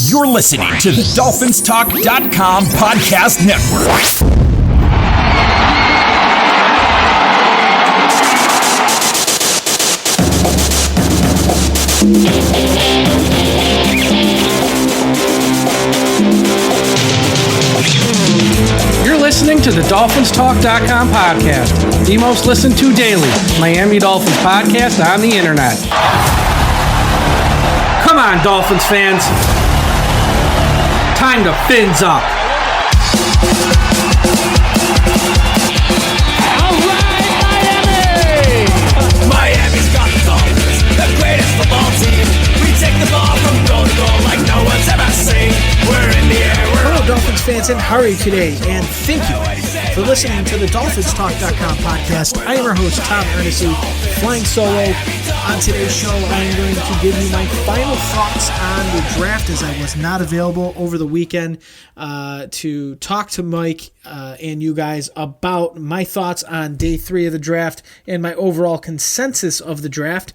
You're listening to the DolphinsTalk.com podcast network. You're listening to the DolphinsTalk.com podcast, the most listened to daily Miami Dolphins podcast on the internet. Come on, Dolphins fans. Time to fins up. All right, Miami! Miami's got the Dolphins, the greatest football team. We take the ball from goal to goal like no one's ever seen. We're in the air. Hello, Dolphins fans, and how are you today? And thank you for listening to the DolphinsTalk.com podcast. I am your host, Tom Ernest, flying solo. On today's show, I am going to give you my final thoughts on the draft, as I was not available over the weekend to talk to Mike and you guys about my thoughts on day 3 of the draft and my overall consensus of the draft.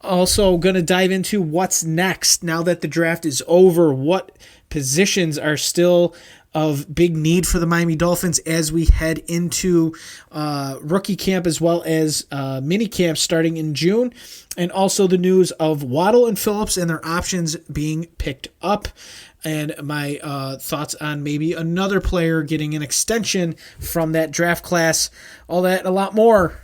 Also going to dive into what's next now that the draft is over, what positions are still of big need for the Miami Dolphins as we head into rookie camp as well as mini camp starting in June, and also the news of Waddle and Phillips and their options being picked up, and my thoughts on maybe another player getting an extension from that draft class. All that and a lot more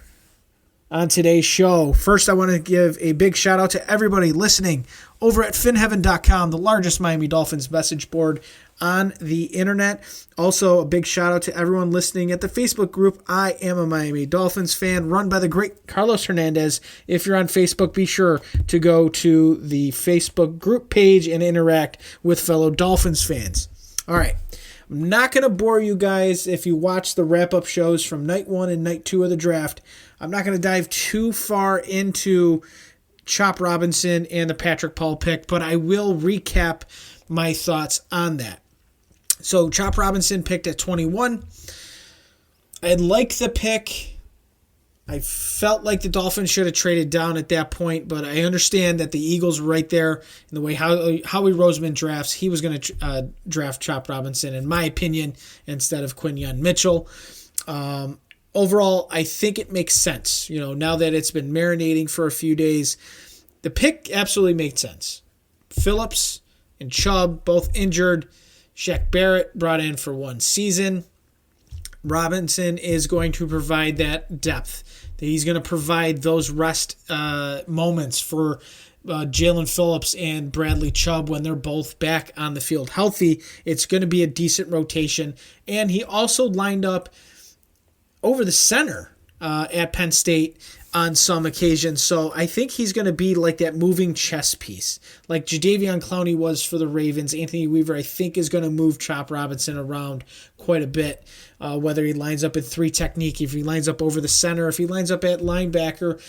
on today's show. First, I want to give a big shout out to everybody listening over at finheaven.com, the largest Miami Dolphins message board on the internet. Also, a big shout out to everyone listening at the Facebook group I Am a Miami Dolphins Fan, run by the great Carlos Hernandez. If you're on Facebook, be sure to go to the Facebook group page and interact with fellow Dolphins fans. All right. I'm not going to bore you guys if you watch the wrap-up shows from night 1 and night 2 of the draft. I'm not going to dive too far into Chop Robinson and the Patrick Paul pick, but I will recap my thoughts on that. So Chop Robinson picked at 21. I like the pick. I felt like the Dolphins should have traded down at that point, but I understand that the Eagles were right there in the way Howie Roseman drafts. He was going to draft Chop Robinson, in my opinion, instead of Quinyon Mitchell. Overall, I think it makes sense. You know, now that it's been marinating for a few days, the pick absolutely makes sense. Phillips and Chubb, both injured. Shaq Barrett brought in for 1 season. Robinson is going to provide that depth. He's going to provide those rest moments for Jaylen Phillips and Bradley Chubb when they're both back on the field healthy. It's going to be a decent rotation. And he also lined up over the center at Penn State on some occasions. So I think he's going to be like that moving chess piece, like Jadeveon Clowney was for the Ravens. Anthony Weaver, I think, is going to move Chop Robinson around quite a bit, whether he lines up in 3 technique, if he lines up over the center, if he lines up at linebacker,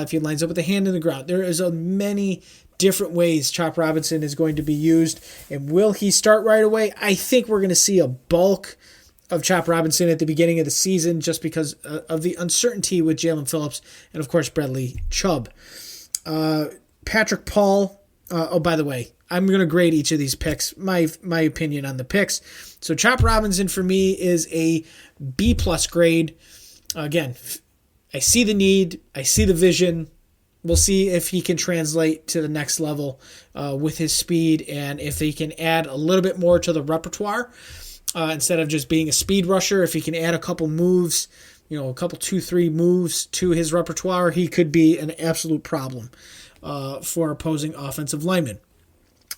if he lines up with the hand in the ground. There is many different ways Chop Robinson is going to be used. And will he start right away? I think we're going to see a bulk of Chop Robinson at the beginning of the season just because of the uncertainty with Jaylen Phillips and, of course, Bradley Chubb. Patrick Paul, by the way, I'm going to grade each of these picks, my opinion on the picks. So Chop Robinson for me is a B-plus grade. Again, I see the need. I see the vision. We'll see if he can translate to the next level with his speed and if he can add a little bit more to the repertoire. Instead of just being a speed rusher, if he can add a couple moves, a couple 2-3 moves to his repertoire, he could be an absolute problem for opposing offensive linemen.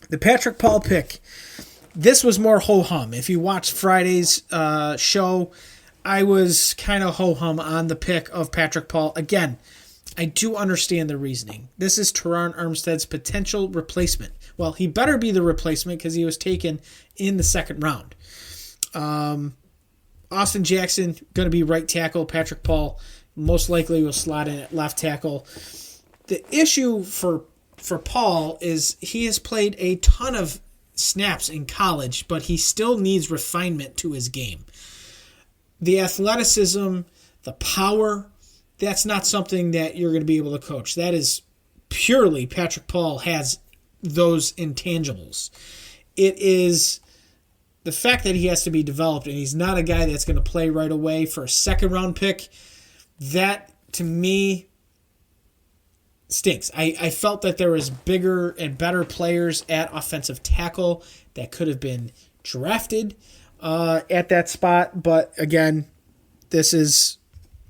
The Patrick Paul pick, this was more ho-hum. If you watched Friday's show, I was kind of ho-hum on the pick of Patrick Paul. Again, I do understand the reasoning. This is Teron Armstead's potential replacement. Well, he better be the replacement because he was taken in the 2nd round. Austin Jackson going to be right tackle. Patrick Paul most likely will slot in at left tackle. The issue for Paul is he has played a ton of snaps in college, but he still needs refinement to his game. The athleticism, the power, that's not something that you're going to be able to coach. That is purely Patrick Paul has those intangibles. it is the fact that he has to be developed and he's not a guy that's going to play right away for a second-round pick. That, to me, stinks. I felt that there was bigger and better players at offensive tackle that could have been drafted at that spot. But again, this is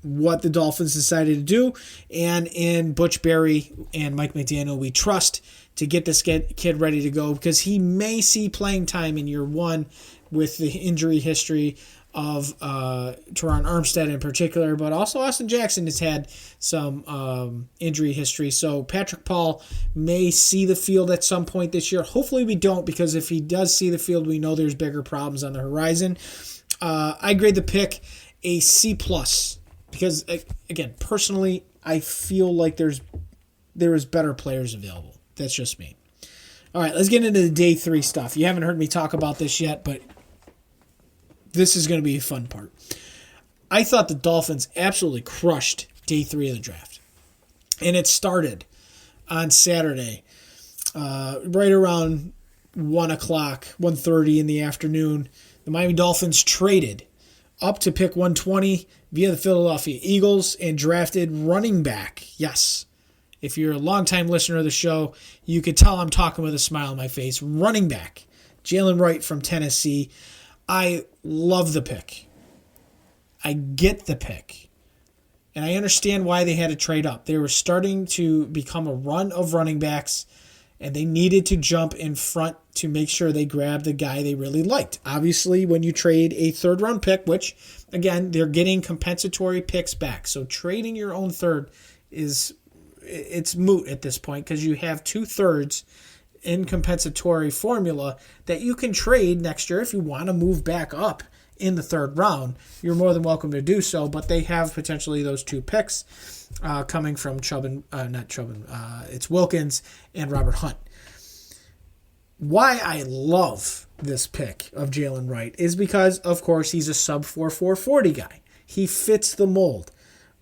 what the Dolphins decided to do. And in Butch Berry and Mike McDaniel, we trust to get this kid ready to go because he may see playing time in year one with the injury history of Teron Armstead in particular, but also Austin Jackson has had some injury history. So Patrick Paul may see the field at some point this year. Hopefully we don't, because if he does see the field, we know there's bigger problems on the horizon. I grade the pick a C+, because, again, personally, I feel like there is better players available. That's just me. All right, let's get into the day 3 stuff. You haven't heard me talk about this yet, but this is going to be a fun part. I thought the Dolphins absolutely crushed day 3 of the draft. And it started on Saturday, right around 1 o'clock, 1:30 in the afternoon. The Miami Dolphins traded up to pick 120 via the Philadelphia Eagles and drafted running back. Yes, if you're a longtime listener of the show, you could tell I'm talking with a smile on my face. Running back, Jaylen Wright from Tennessee. I love the pick. I get the pick. And I understand why they had to trade up. They were starting to become a run of running backs, and they needed to jump in front to make sure they grabbed the guy they really liked. Obviously, when you trade a third-round pick, which, again, they're getting compensatory picks back. So trading your own third it's moot at this point because you have 2/3 in compensatory formula that you can trade next year if you want to move back up in the 3rd round. You're more than welcome to do so, but they have potentially those 2 picks coming from it's Wilkins and Robert Hunt. Why I love this pick of Jaylen Wright is because, of course, he's a sub-4.40 guy. He fits the mold.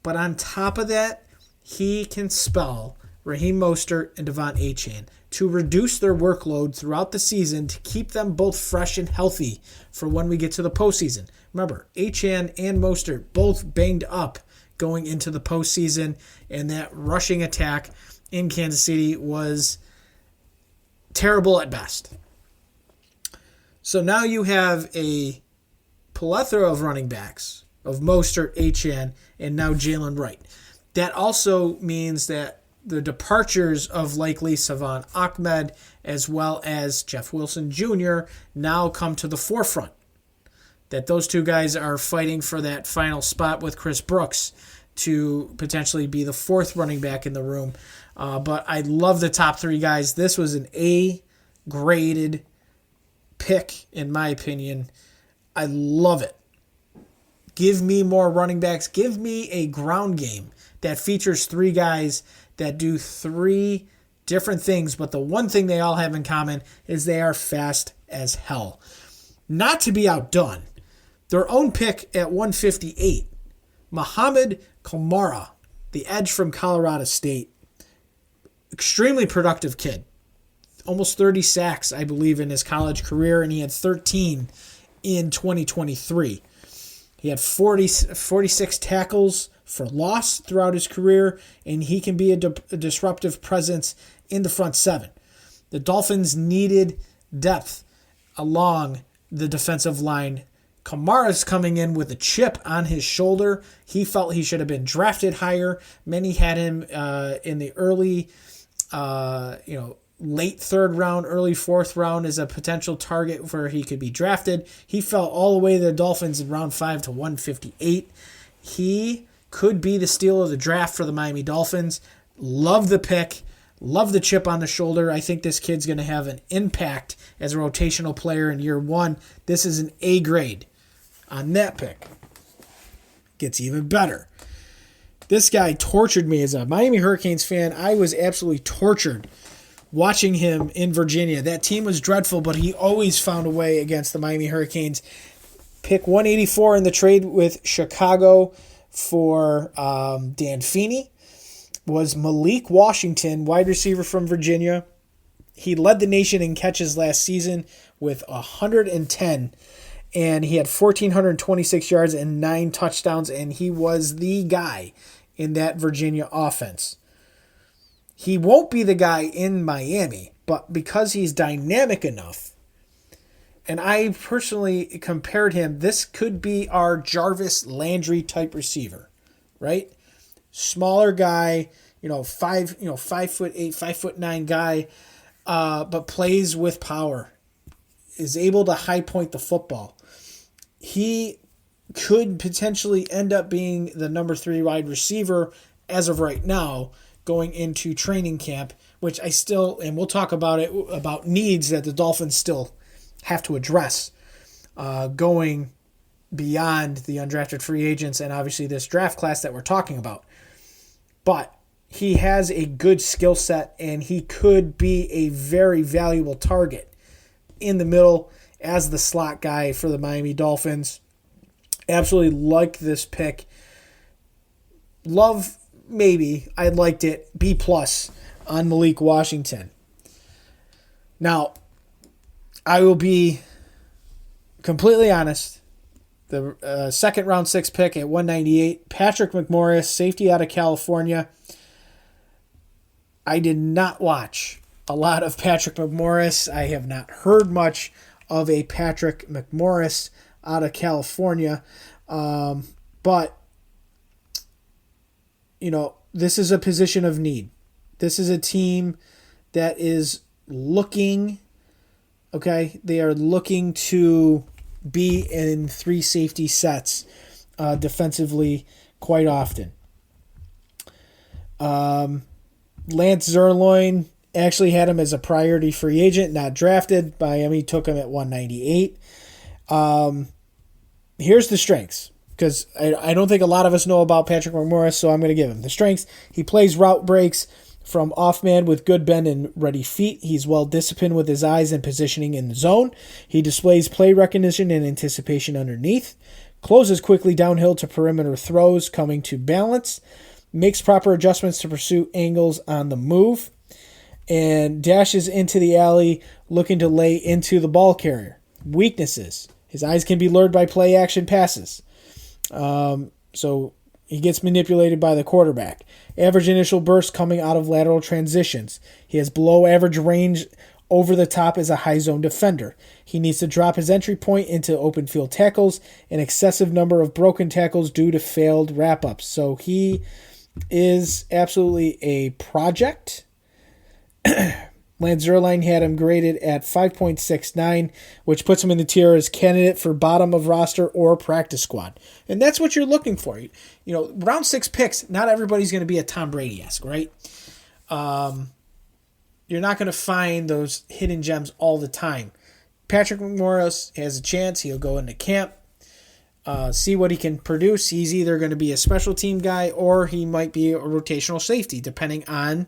But on top of that, he can spell Raheem Mostert and Devon Achane to reduce their workload throughout the season to keep them both fresh and healthy for when we get to the postseason. Remember, Achane and Mostert both banged up going into the postseason, and that rushing attack in Kansas City was terrible at best. So now you have a plethora of running backs, of Mostert, Achane, and now Jaylen Wright. That also means that the departures of likely Savon Ahmed as well as Jeff Wilson Jr. now come to the forefront. That those 2 guys are fighting for that final spot with Chris Brooks to potentially be the 4th running back in the room. But I love the top 3 guys. This was an A-graded pick, in my opinion. I love it. Give me more running backs. Give me a ground game that features 3 guys that do 3 different things, but the one thing they all have in common is they are fast as hell. Not to be outdone, their own pick at 158, Muhammad Kamara, the edge from Colorado State. Extremely productive kid. Almost 30 sacks, I believe, in his college career, and he had 13 in 2023. He had 46 tackles for loss throughout his career, and he can be a disruptive presence in the front 7. The Dolphins needed depth along the defensive line. Kamara's coming in with a chip on his shoulder. He felt he should have been drafted higher. Many had him in the early, late 3rd round, early 4th round as a potential target where he could be drafted. He fell all the way to the Dolphins in round 5 to 158. He could be the steal of the draft for the Miami Dolphins. Love the pick. Love the chip on the shoulder. I think this kid's going to have an impact as a rotational player in year 1. This is an A grade on that pick. Gets even better. This guy tortured me as a Miami Hurricanes fan. I was absolutely tortured watching him in Virginia. That team was dreadful, but he always found a way against the Miami Hurricanes. Pick 184 in the trade with Chicago for Dan Feeney was Malik Washington, wide receiver from Virginia. He led the nation in catches last season with 110, and he had 1,426 yards and 9 touchdowns, and he was the guy in that Virginia offense. He won't be the guy in Miami, but because he's dynamic enough, and I personally compared him, this could be our Jarvis Landry type receiver, right? Smaller guy, 5'8", 5'9" guy, but plays with power, is able to high point the football. He could potentially end up being the number 3 wide receiver as of right now, going into training camp, which I still, and we'll talk about it, about needs that the Dolphins still have to address going beyond the undrafted free agents and obviously this draft class that we're talking about. But he has a good skill set, and he could be a very valuable target in the middle as the slot guy for the Miami Dolphins. Absolutely like this pick. Love, maybe. I liked it. B+ on Malik Washington. Now, I will be completely honest. The second round 6 pick at 198, Patrick McMorris, safety out of California. I did not watch a lot of Patrick McMorris. I have not heard much of a Patrick McMorris out of California. But, this is a position of need. This is a team that is looking, they are looking to be in 3 safety sets defensively quite often. Lance Zierlein actually had him as a priority free agent, not drafted. Miami took him at 198. Here's the strengths, because I don't think a lot of us know about Patrick McMorris, so I'm going to give him the strengths. He plays route breaks from off-man with good bend and ready feet. He's well-disciplined with his eyes and positioning in the zone. He displays play recognition and anticipation underneath. Closes quickly downhill to perimeter throws, coming to balance. Makes proper adjustments to pursue angles on the move. And dashes into the alley looking to lay into the ball carrier. Weaknesses. His eyes can be lured by play-action passes. So he gets manipulated by the quarterback. Average initial burst coming out of lateral transitions. He has below average range over the top as a high zone defender. He needs to drop his entry point into open field tackles, an excessive number of broken tackles due to failed wrap-ups. So he is absolutely a project. Lance Zierlein had him graded at 5.69, which puts him in the tier as candidate for bottom of roster or practice squad. And that's what you're looking for. Round 6 picks, not everybody's going to be a Tom Brady-esque, right? You're not going to find those hidden gems all the time. Patrick McMorris has a chance. He'll go into camp, see what he can produce. He's either going to be a special team guy or he might be a rotational safety, depending on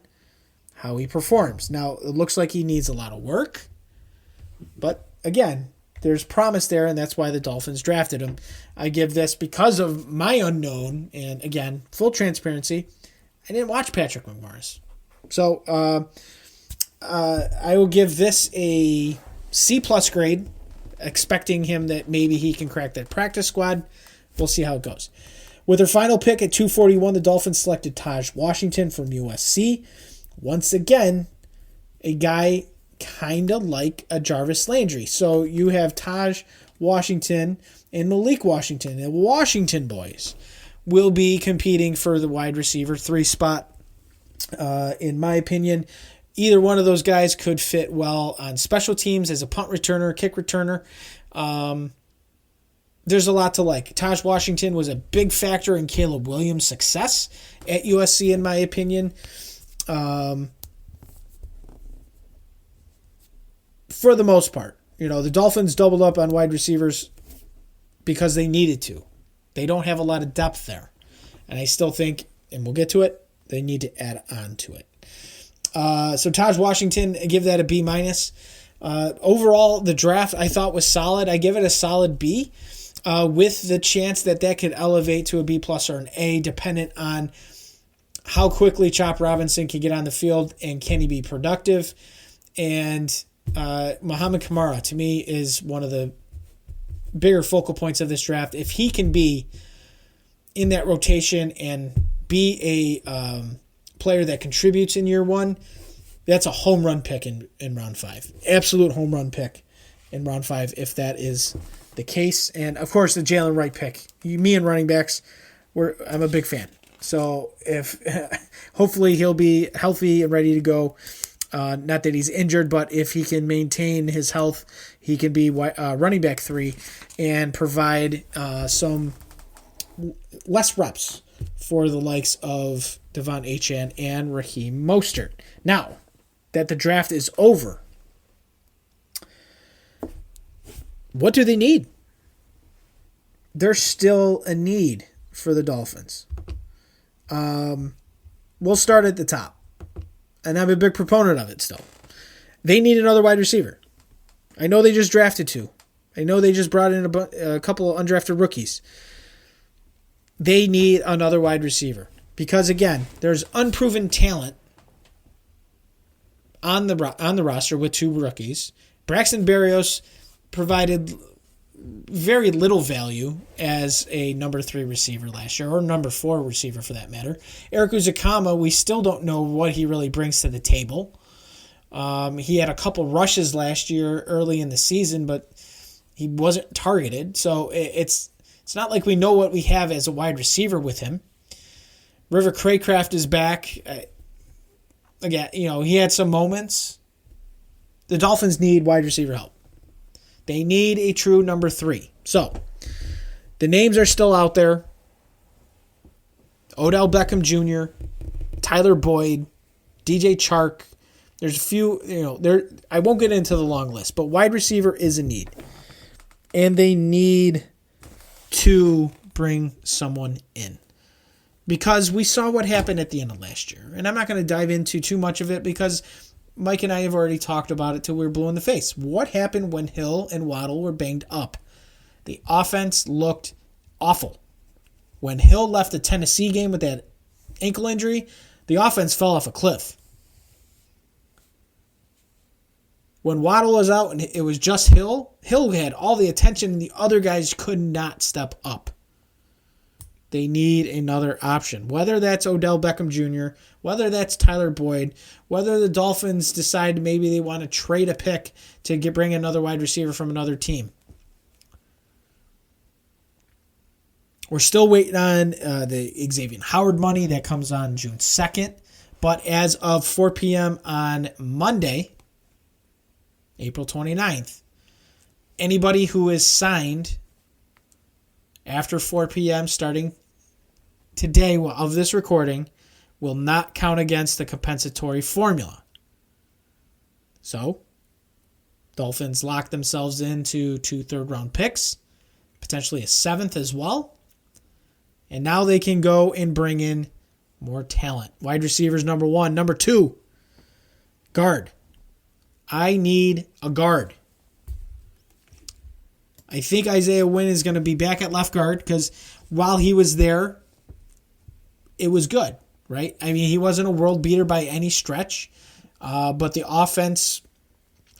how he performs. Now, it looks like he needs a lot of work, but again, there's promise there, and that's why the Dolphins drafted him. I give this because of my unknown, and again, full transparency, I didn't watch Patrick McMorris. So, I will give this a C+ grade, expecting him that maybe he can crack that practice squad. We'll see how it goes. With their final pick at 241, the Dolphins selected Taj Washington from USC. Once again, a guy kind of like a Jarvis Landry. So you have Taj Washington and Malik Washington. The Washington boys will be competing for the wide receiver 3 spot. In my opinion, either one of those guys could fit well on special teams as a punt returner, kick returner. There's a lot to like. Taj Washington was a big factor in Caleb Williams' success at USC, in my opinion. For the most part, the Dolphins doubled up on wide receivers because they needed to. They don't have a lot of depth there. And I still think, and we'll get to it, they need to add on to it. So Taj Washington, I give that a B-. Overall, the draft I thought was solid. I give it a solid B, with the chance that could elevate to a B+ or an A, dependent on how quickly Chop Robinson can get on the field and can he be productive. And Muhammad Kamara, to me, is one of the bigger focal points of this draft. If he can be in that rotation and be a player that contributes in year one, that's a home run pick in round 5. Absolute home run pick in round 5 if that is the case. And, of course, the Jaylen Wright pick. Me and running backs, I'm a big fan. So if hopefully he'll be healthy and ready to go. Not that he's injured, but if he can maintain his health, he can be running back 3 and provide some less reps for the likes of Devon Achane and Raheem Mostert. Now that the draft is over, what do they need? There's still a need for the Dolphins. We'll start at the top. And I'm a big proponent of it still. They need another wide receiver. I know they just drafted 2. I know they just brought in a couple of undrafted rookies. They need another wide receiver. Because, again, there's unproven talent on the roster with 2 rookies. Braxton Berrios provided very little value as a number 3 receiver last year, or number 4 receiver for that matter. Eric Uzakama, we still don't know what he really brings to the table. He had a couple rushes last year early in the season, but he wasn't targeted. So it's not like we know what we have as a wide receiver with him. River Craycraft is back. Again, he had some moments. The Dolphins need wide receiver help. They need a true number 3. So, the names are still out there. Odell Beckham Jr., Tyler Boyd, DJ Chark. There's a few, I won't get into the long list, but wide receiver is a need. And they need to bring someone in. Because we saw what happened at the end of last year. And I'm not going to dive into too much of it because Mike and I have already talked about it till we were blue in the face. What happened when Hill and Waddle were banged up? The offense looked awful. When Hill left the Tennessee game with that ankle injury, the offense fell off a cliff. When Waddle was out and it was just Hill had all the attention and the other guys could not step up. They need another option, whether that's Odell Beckham Jr., whether that's Tyler Boyd, whether the Dolphins decide maybe they want to trade a pick to bring another wide receiver from another team. We're still waiting on the Xavien Howard money that comes on June 2nd, but as of 4 p.m. on Monday, April 29th, anybody who is signed after 4 p.m. starting today of this recording will not count against the compensatory formula. So, Dolphins lock themselves into 2 third-round picks, potentially a 7th as well. And now they can go and bring in more talent. Wide receivers, number 1. Number 2, guard. I need a guard. I think Isaiah Wynn is going to be back at left guard because while he was there, it was good, right? I mean, he wasn't a world beater by any stretch, but the offense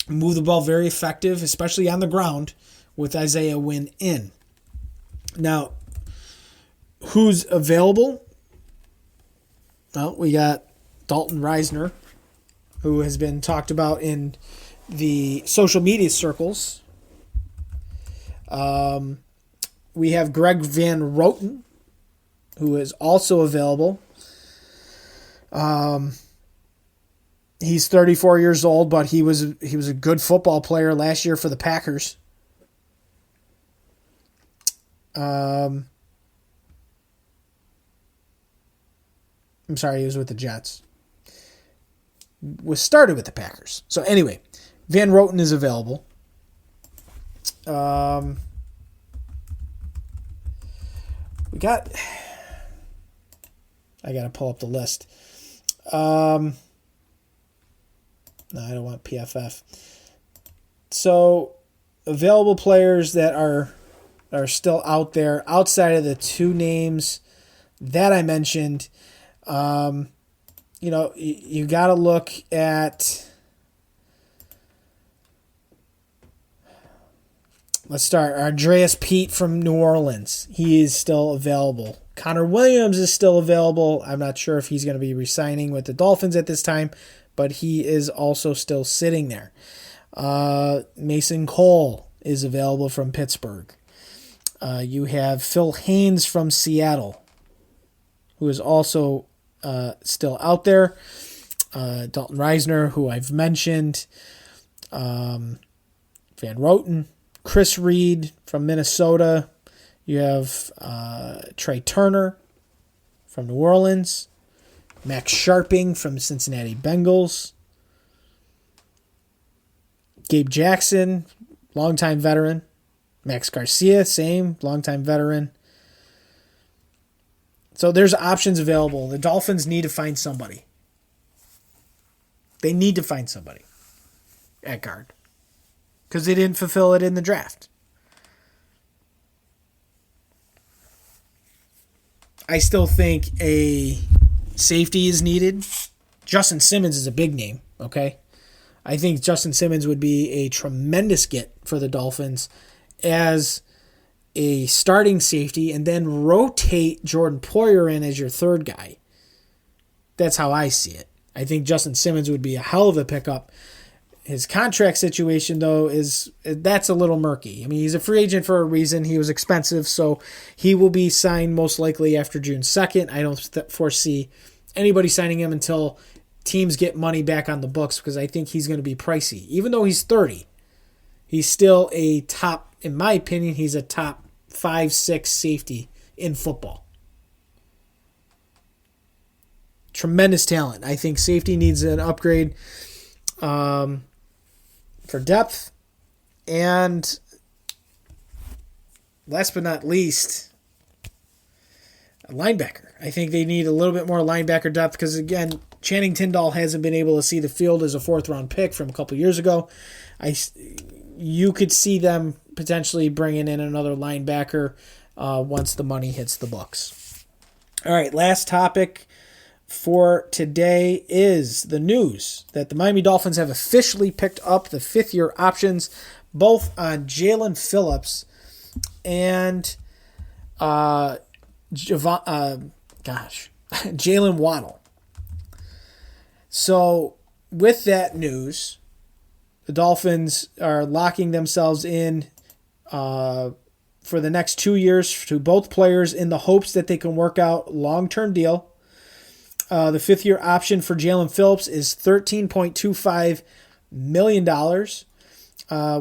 moved the ball very effective, especially on the ground, with Isaiah Wynn in. Now, who's available? Well, we got Dalton Reisner, who has been talked about in the social media circles. We have Greg Van Roten, who is also available. He's 34 years old, but he was a good football player last year for the Packers. I'm sorry, he was with the Jets. Was started with the Packers. So anyway, Van Roten is available. We got... I got to pull up the list. No, I don't want PFF. So, available players that are still out there outside of the 2 names that I mentioned. You got to look at Let's start. Andreas Pete from New Orleans. He is still available. Connor Williams is still available. I'm not sure if he's going to be re-signing with the Dolphins at this time, but he is also still sitting there. Mason Cole is available from Pittsburgh. You have Phil Haynes from Seattle, who is also still out there. Dalton Reisner, who I've mentioned. Van Roten. Chris Reed from Minnesota. You have Trey Turner from New Orleans. Max Sharping from Cincinnati Bengals. Gabe Jackson, longtime veteran. Max Garcia, same, longtime veteran. So there's options available. The Dolphins need to find somebody. They need to find somebody at guard, because they didn't fulfill it in the draft. I still think a safety is needed. Justin Simmons is a big name, okay? I think Justin Simmons would be a tremendous get for the Dolphins as a starting safety, and then rotate Jordan Poyer in as your third guy. That's how I see it. I think Justin Simmons would be a hell of a pickup. His contract situation, though, that's a little murky. I mean, he's a free agent for a reason. He was expensive, so he will be signed most likely after June 2nd. I don't foresee anybody signing him until teams get money back on the books, because I think he's going to be pricey. Even though he's 30, he's still a top, in my opinion, he's a top 5-6 safety in football. Tremendous talent. I think safety needs an upgrade for depth. And last but not least, a linebacker. I think they need a little bit more linebacker depth because, again, Channing Tindall hasn't been able to see the field as a fourth-round pick from a couple years ago. You could see them potentially bringing in another linebacker once the money hits the books. All right, last topic for today is the news that the Miami Dolphins have officially picked up the fifth-year options, both on Jaylen Phillips and Jaylen Waddle. So with that news, the Dolphins are locking themselves in for the next 2 years to both players in the hopes that they can work out a long-term deal. The fifth-year option for Jaylen Phillips is $13.25 million,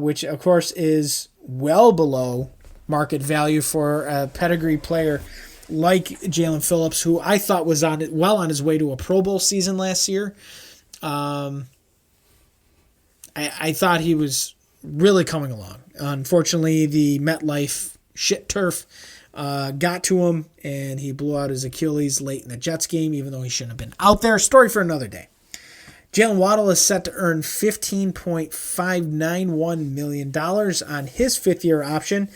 which, of course, is well below market value for a pedigree player like Jaylen Phillips, who I thought was on his way to a Pro Bowl season last year. I thought he was really coming along. Unfortunately, the MetLife shit turf got to him, and he blew out his Achilles late in the Jets game, even though he shouldn't have been out there. Story for another day. Jaylen Waddle is set to earn $15.591 million on his fifth-year option.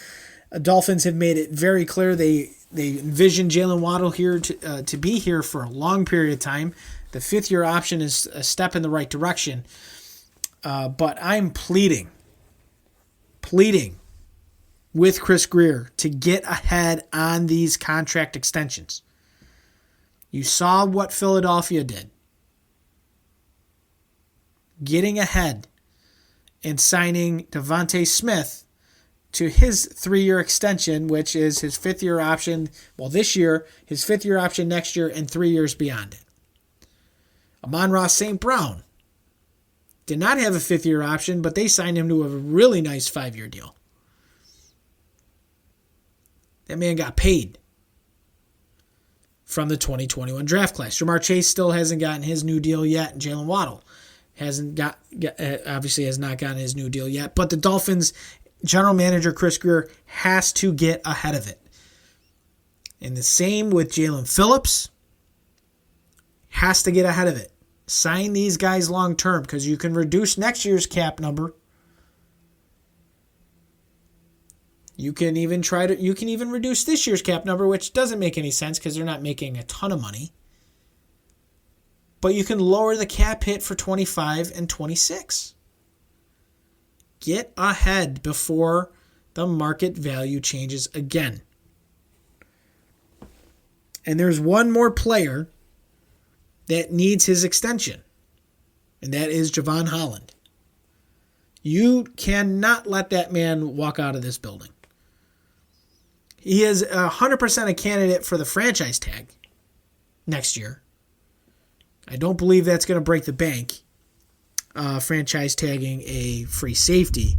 Dolphins have made it very clear they envision Jaylen Waddle here to be here for a long period of time. The fifth-year option is a step in the right direction. But I'm pleading with Chris Grier to get ahead on these contract extensions. You saw what Philadelphia did. Getting ahead and signing Devontae Smith to his 3-year extension, which is his fifth-year option, this year, his fifth-year option next year, and 3 years beyond it. Amon-Ra St. Brown did not have a fifth-year option, but they signed him to a really nice 5-year deal. That man got paid from the 2021 draft class. Jamar Chase still hasn't gotten his new deal yet, and Jaylen Waddle obviously has not gotten his new deal yet. But the Dolphins general manager Chris Grier has to get ahead of it. And the same with Jaylen Phillips. Has to get ahead of it. Sign these guys long term, because you can reduce next year's cap number. You can even reduce this year's cap number, which doesn't make any sense because they're not making a ton of money. But you can lower the cap hit for 25 and 26. Get ahead before the market value changes again. And there's one more player that needs his extension, and that is Xavien Howard. You cannot let that man walk out of this building. He is 100% a candidate for the franchise tag next year. I don't believe that's going to break the bank, franchise tagging a free safety.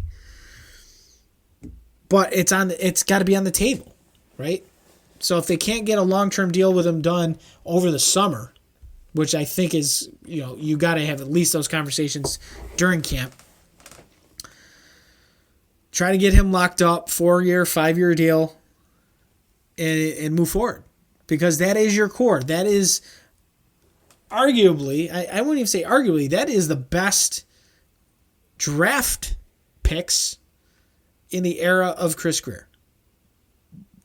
But it's got to be on the table, right? So if they can't get a long-term deal with him done over the summer, which I think is, you got to have at least those conversations during camp. Try to get him locked up, 4-year, 5-year deal, and move forward. Because that is your core. That is arguably, I wouldn't even say arguably, that is the best draft picks in the era of Chris Grier.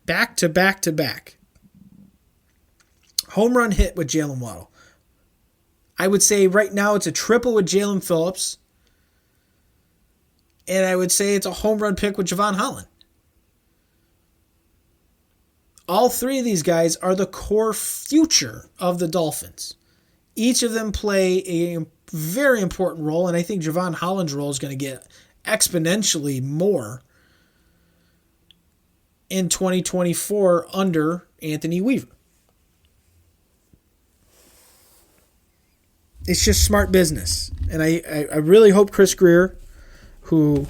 Back to back to back. Home run hit with Jaylen Waddle. I would say right now it's a triple with Jaylen Phillips. And I would say it's a home run pick with Xavien Howard. All three of these guys are the core future of the Dolphins. Each of them play a very important role, and I think Xavien Howard's role is going to get exponentially more in 2024 under Anthony Weaver. It's just smart business. And I really hope Chris Grier, who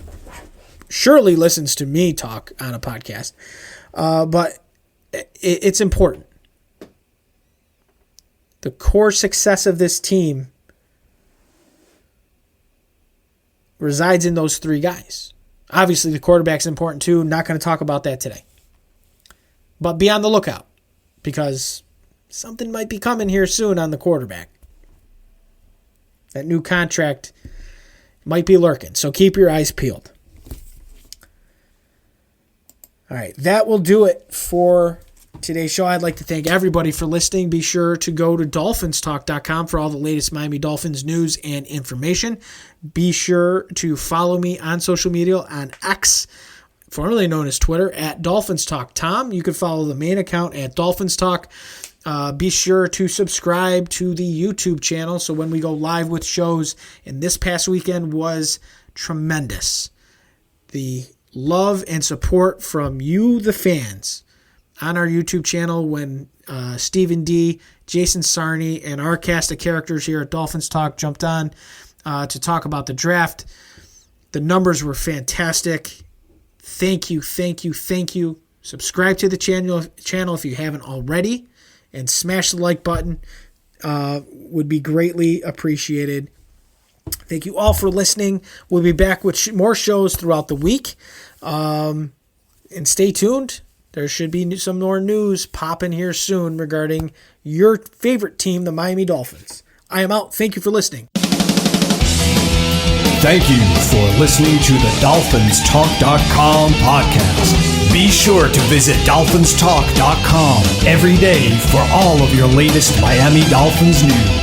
surely listens to me talk on a podcast, but it's important. The core success of this team resides in those three guys. Obviously, the quarterback's important too. Not going to talk about that today. But be on the lookout, because something might be coming here soon on the quarterback. That new contract might be lurking, so keep your eyes peeled. All right, that will do it for today's show. I'd like to thank everybody for listening. Be sure to go to DolphinsTalk.com for all the latest Miami Dolphins news and information. Be sure to follow me on social media on X, formerly known as Twitter, at DolphinsTalkTom. You can follow the main account at DolphinsTalk. Be sure to subscribe to the YouTube channel so when we go live with shows, and this past weekend was tremendous. The love and support from you, the fans, on our YouTube channel when Stephen D., Jason Sarney, and our cast of characters here at Dolphins Talk jumped on to talk about the draft. The numbers were fantastic. Thank you, thank you, thank you. Subscribe to the channel if you haven't already, and smash the like button. Would be greatly appreciated. Thank you all for listening. We'll be back with more shows throughout the week. And stay tuned. There should be some more news popping here soon regarding your favorite team, the Miami Dolphins. I am out. Thank you for listening. Thank you for listening to the DolphinsTalk.com podcast. Be sure to visit DolphinsTalk.com every day for all of your latest Miami Dolphins news.